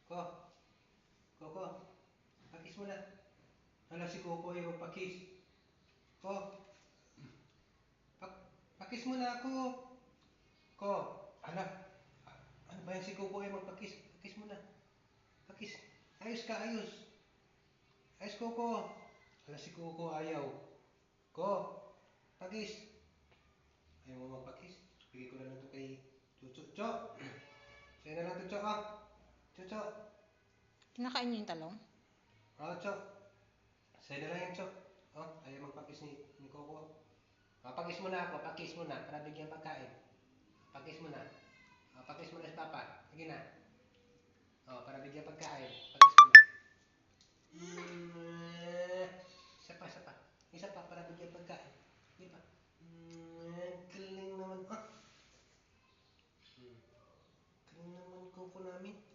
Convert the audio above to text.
Ko, Koko, pakis mo na. Hala si Koko ay magpakis. Ko, pakis mo na ako. Ko, hala. Ano ba yan si Koko ay magpakis? Pakis mo na. Pakis. Ayos ka, ayos. Ayos Koko. Hala si Koko ayaw. Ko, pakis. Ayaw mo magpakis. Bigay ko na lang ito kay Chucho. Cho! Sa'yo na lang ito, Cho, ah. Chucho. Kinakain niyo yung talong? Oh, Cho. Sa'yo na lang yan, Cho. Oh, ayaw magpakis ni Coco. Oh, pakis mo na ako, pakis mo na, para bigyan pagkain. Pakis mo na. Oh, pakis mo na sa Papa. Sige na. Oh, para bigyan pagkain. Pakis mo na. Isa pa. Isa pa, para bigyan pagkain. Sige pa. Galing naman. Ah. Galing naman Coco namin.